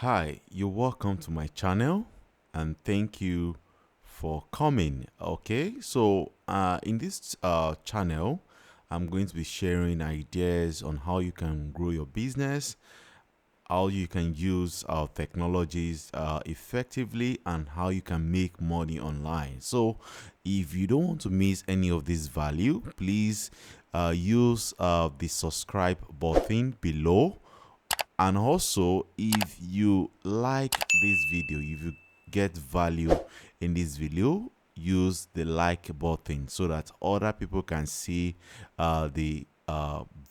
Hi, you're welcome to my channel and thank you for coming. Okay, so in this channel, I'm going to be sharing ideas on how you can grow your business, how you can use technologies effectively, and how you can make money online. So, if you don't want to miss any of this value, please use the subscribe button below, and also if you like this video, if you get value in this video, use the like button so that other people can see the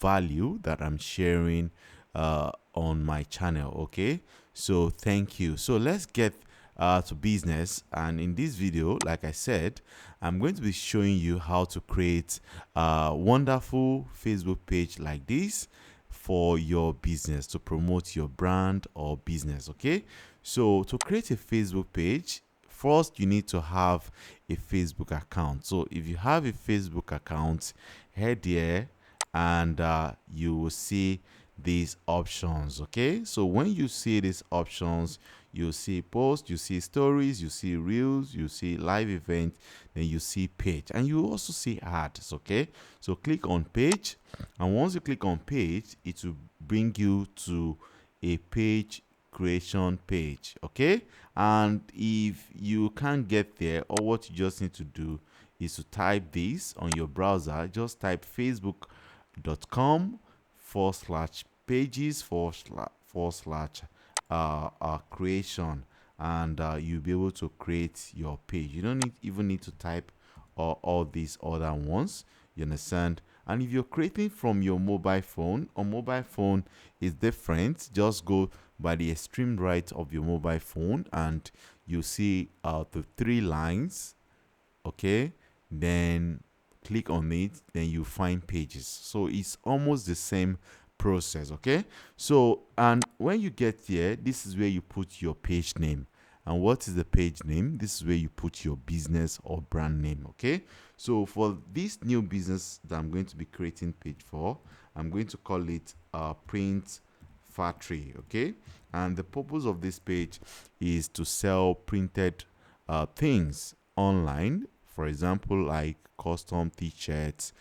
value that I'm sharing on my channel. Okay, so thank you. So let's get to business. And in this video, like I said, I'm going to be showing you how to create a wonderful Facebook page like this for your business, to promote your brand or business. Okay, so to create a Facebook page, first you need to have a Facebook account. So if you have a Facebook account, head here and you will see these options. Okay, so when you see these options, you see post, you see stories, you see reels, you see live event, then you see page, and you also see ads. Okay, so click on page, and once you click on page, it will bring you to a page creation page. Okay, and if you can't get there, or what you just need to do is to type this on your browser. Just type facebook.com forward slash pages forward slash creation, and you'll be able to create your page. You don't even need to type all these other ones. You understand? And if you're creating from your mobile phone, or mobile phone is different, just go by the extreme right of your mobile phone and you see the three lines. Okay, then click on it, then you find pages. So it's almost the same process. Okay, so and when you get here, this is where you put your page name. And what is the page name? This is where you put your business or brand name. Okay, so for this new business that I'm going to be creating page for, I'm going to call it Print Factory. Okay, and the purpose of this page is to sell printed things online, for example, like custom t-shirts,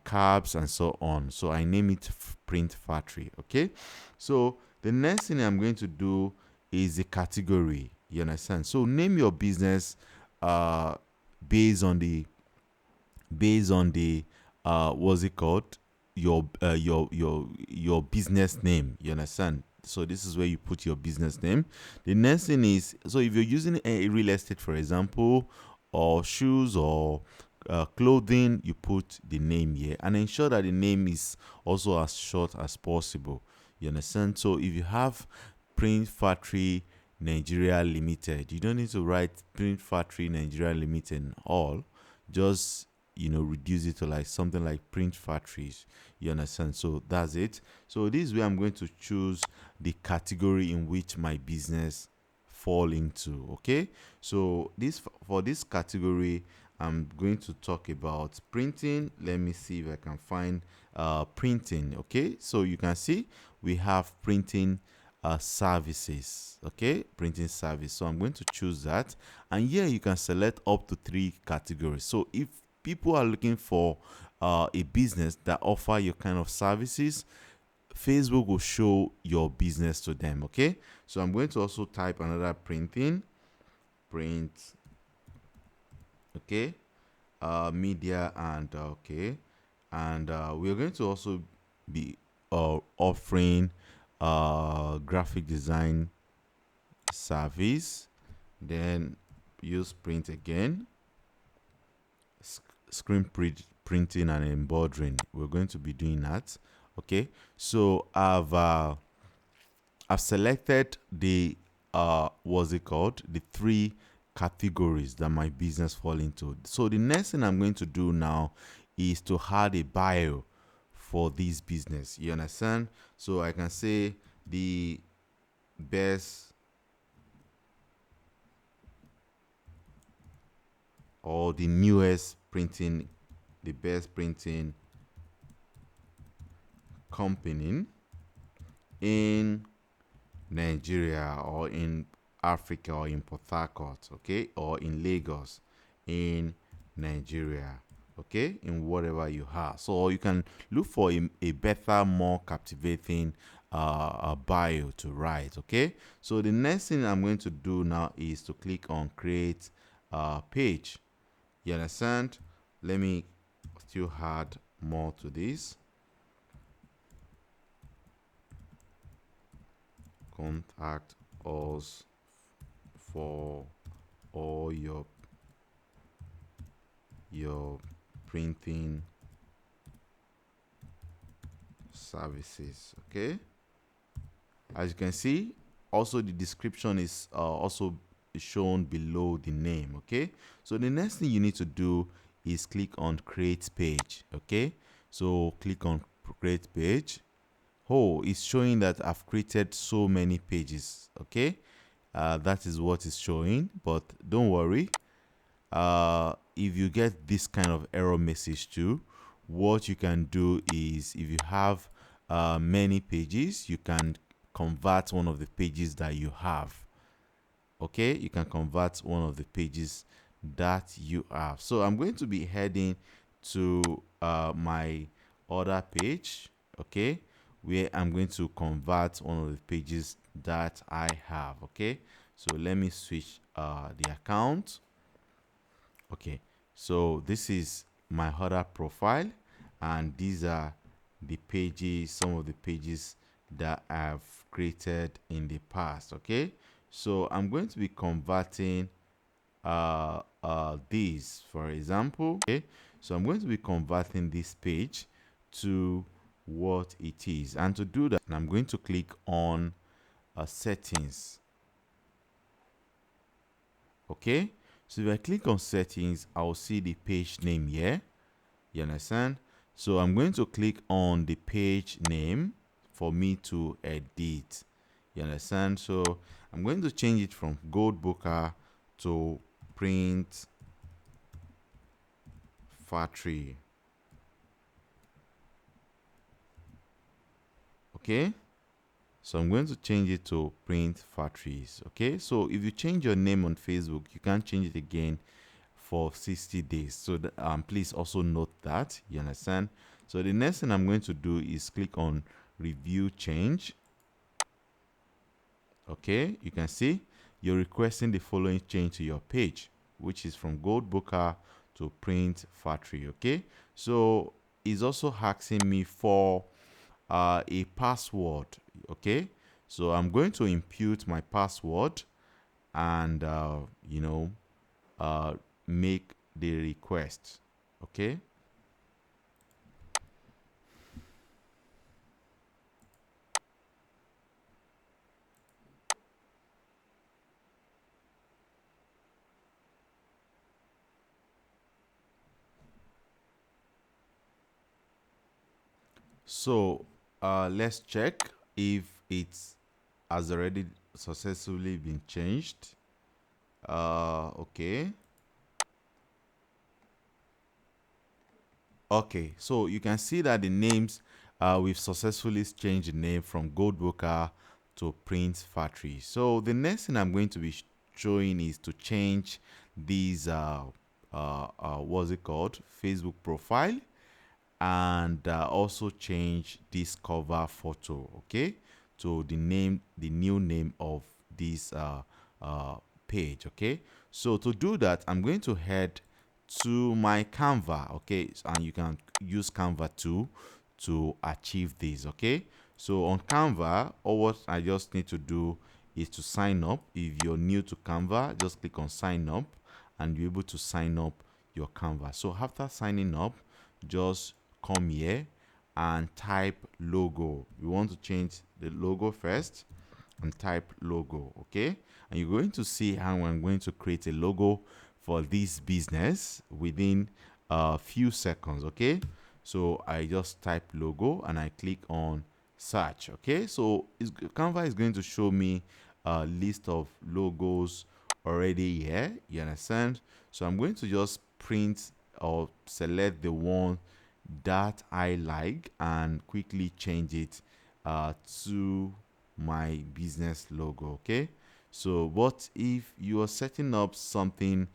cabs, and so on. So I name it Print Factory. Okay, so the next thing I'm going to do is the category. You understand? So name your business uh based on the what's it called, your business name. You understand? So this is where you put your business name. The next thing is, so if you're using a real estate, for example, or shoes, or clothing, you put the name here and ensure that the name is also as short as possible. You understand? So if you have Print Factory Nigeria Limited, you don't need to write Print Factory Nigeria Limited all. Just reduce it to like something like Print Factories. You understand? So that's it. So this is where I'm going to choose the category in which my business fall into. Okay, so this, for this category, I'm going to talk about printing. Let me see if I can find printing. Okay, so you can see we have printing services. Okay, printing service. So I'm going to choose that, and here you can select up to 3 categories. So if people are looking for a business that offer your kind of services, Facebook will show your business to them. Okay, so I'm going to also type another printing, print. Okay, media, and okay, and we're going to also be offering graphic design service. Then use print again, screen printing and embroidering. We're going to be doing that. Okay, so I've selected the what's it called, the 3 categories that my business fall into. So the next thing I'm going to do now is to add a bio for this business. You understand? So I can say the best, or the newest printing, the best printing company in Nigeria, or in Africa, or in Port Harcourt, okay, or in Lagos, in Nigeria, okay, in whatever you have. So you can look for a better, more captivating a bio to write, okay. So the next thing I'm going to do now is to click on create page. You understand? Let me still add more to this. Contact us for all your printing services, okay. As you can see, also the description is also shown below the name, okay. So the next thing you need to do is click on create page, okay. So click on create page. Oh, it's showing that I've created so many pages, okay. That is what is showing, but don't worry. If you get this kind of error message too, what you can do is, if you have many pages, you can convert one of the pages that you have, okay. You can convert one of the pages that you have. So I'm going to be heading to my other page, okay, where I'm going to convert one of the pages that I have, okay. So let me switch the account. Okay, so this is my other profile, and these are the pages, some of the pages that I've created in the past, okay. So I'm going to be converting these, for example, okay. So I'm going to be converting this page to what it is, and to do that, I'm going to click on settings, okay. So if I click on settings, I'll see the page name here. You understand? So I'm going to click on the page name for me to edit. You understand? So I'm going to change it from Gold Booker to Print Factory. Okay, so I'm going to change it to Print Factories. Okay, so if you change your name on Facebook, you can't change it again for 60 days. So please also note that. You understand? So the next thing I'm going to do is click on review change. Okay, you can see you're requesting the following change to your page, which is from Gold Booker to Print Factory. Okay, so it's also asking me for a password. Okay, so I'm going to impute my password and make the request. Okay, so let's check if it has already successfully been changed. Okay, so you can see that the names, we've successfully changed the name from Gold Booker to Print Factory. So the next thing I'm going to be showing is to change these what's it called, Facebook profile, and also change this cover photo, okay, to the new name of this page. Okay, so to do that, I'm going to head to my Canva, okay, and you can use Canva too to achieve this. Okay, so on Canva, all what I just need to do is to sign up. If you're new to Canva, just click on sign up and you're able to sign up your Canva. So after signing up, just come here and type logo. You want to change the logo first and type logo, okay, and you're going to see how I'm going to create a logo for this business within a few seconds. Okay, so I just type logo and I click on search. Okay, so Canva is going to show me a list of logos already here. You understand? So I'm going to just print or select the one that I like and quickly change it to my business logo. Okay, so what if you are setting up something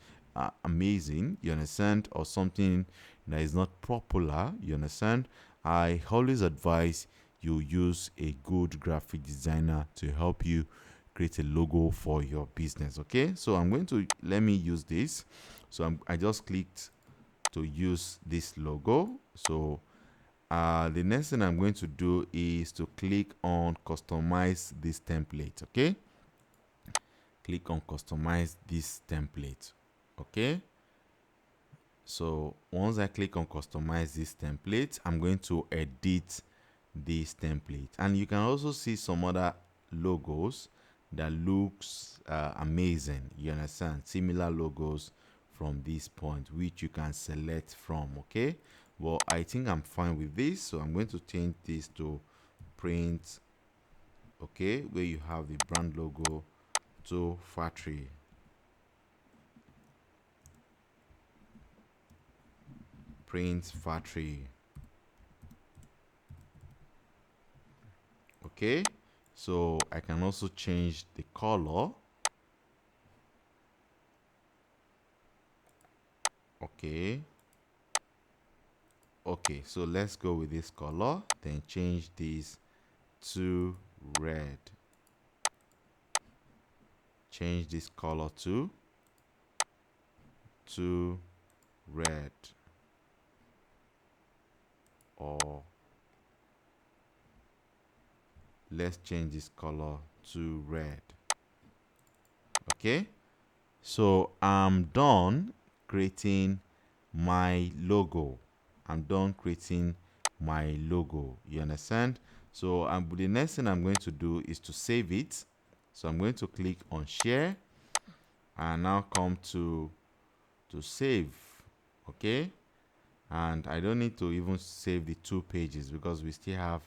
amazing, you understand, or something that is not popular, you understand, I always advise you use a good graphic designer to help you create a logo for your business. Okay, so I'm going to let me use this. So I just clicked to use this logo. So the next thing I'm going to do is to click on customize this template. Okay, click on customize this template. Okay, so once I click on customize this template, I'm going to edit this template, and you can also see some other logos that looks amazing, you understand, similar logos from this point which you can select from. Okay, well, I think I'm fine with this, so I'm going to change this to print, okay, where you have the brand logo, to factory. Print factory. Okay, so I can also change the color. Okay, so let's go with this color, then change this to red. Change this color to red, or let's change this color to red. Okay, so I'm done creating my logo. I'm done creating my logo, you understand. So the next thing I'm going to do is to save it. So I'm going to click on share and now come to save. Okay, and I don't need to even save the 2 pages because we still have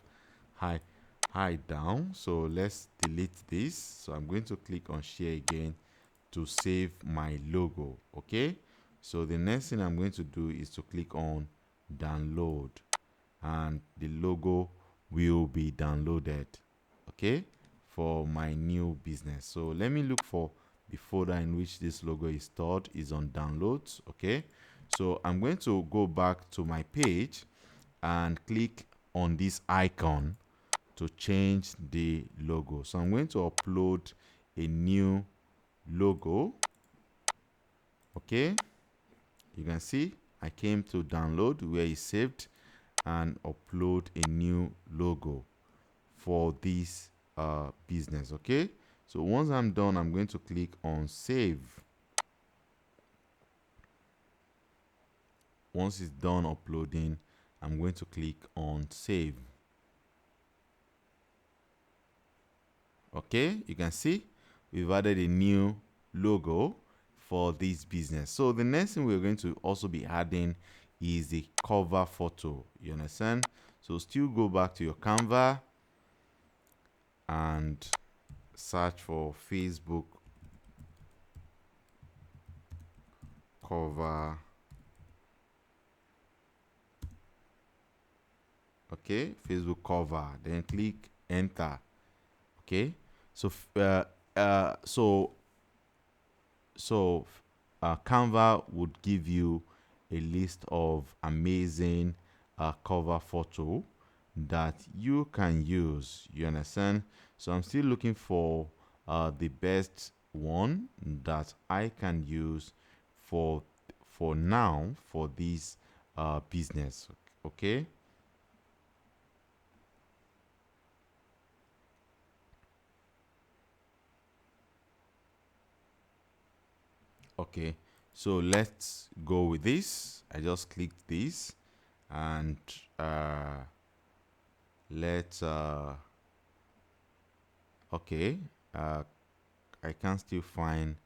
hide down. So let's delete this. So I'm going to click on share again to save my logo. Okay, so the next thing I'm going to do is to click on download, and the logo will be downloaded, okay, for my new business. So let me look for the folder in which this logo is stored. Is on downloads. Okay, so I'm going to go back to my page and click on this icon to change the logo. So I'm going to upload a new logo. Okay, you can see I came to download where it's saved and upload a new logo for this business. Okay, so once I'm done, I'm going to click on save. Once it's done uploading, I'm going to click on save. Okay, you can see we've added a new logo for this business. So the next thing we're going to also be adding is the cover photo, you understand. So still go back to your Canva and search for Facebook cover. Okay, Facebook cover, then click enter. Okay, so Canva would give you a list of amazing cover photo that you can use, you understand. So I'm still looking for the best one that I can use for now for this business. Okay, okay, so let's go with this. I just clicked this, and let's okay, I can still find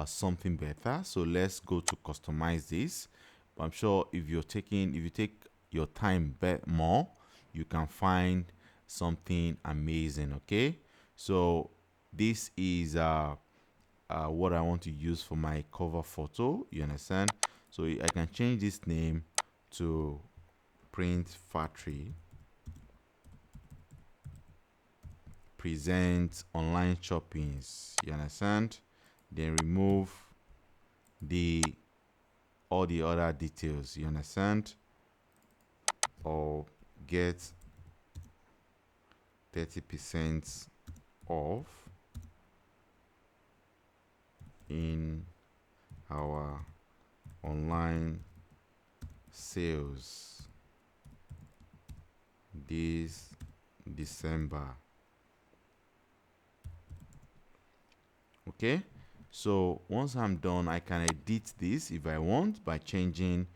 something better, so let's go to customize this. But I'm sure if you take your time more, you can find something amazing. Okay, so this is what I want to use for my cover photo, you understand. So I can change this name to print factory. present online shoppings, you understand? Then remove all the other details, you understand? Or get 30% off in our online sales this December. Okay, so once I'm done, I can edit this if I want by changing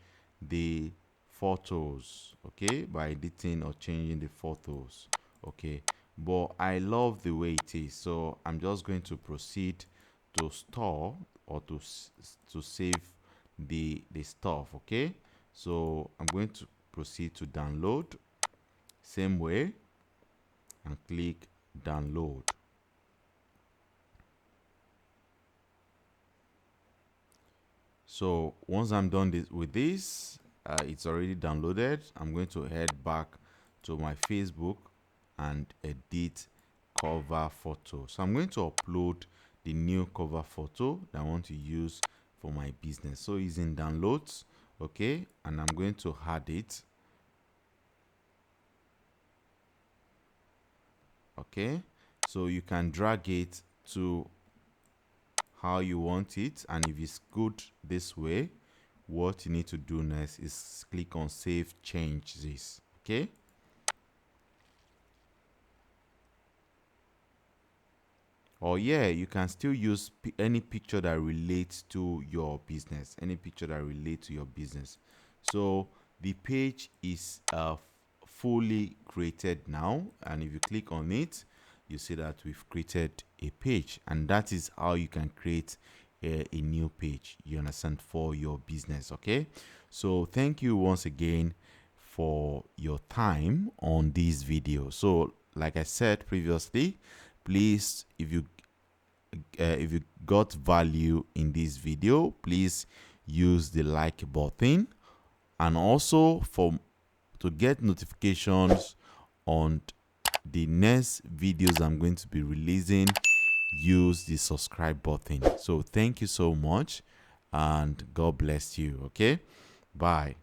the photos, okay, by editing or changing the photos. Okay, but I love the way it is, so I'm just going to proceed to store or to save the stuff. Okay, so I'm going to proceed to download, same way, and click download. So once I'm done with this, it's already downloaded. I'm going to head back to my Facebook and edit cover photo. So I'm going to upload the new cover photo that I want to use for my business. So it's in downloads, okay, and I'm going to add it. Okay, so you can drag it to how you want it, and if it's good this way, what you need to do next is click on save changes. Okay, or yeah, you can still use any picture that relates to your business, so the page is fully created now, and if you click on it, you see that we've created a page, and that is how you can create a new page, you understand, for your business. Okay, so thank you once again for your time on this video. So like I said previously, please, if you got value in this video, please use the like button, and also to get notifications on the next videos I'm going to be releasing, use the subscribe button. So thank you so much, and God bless you. Okay, bye.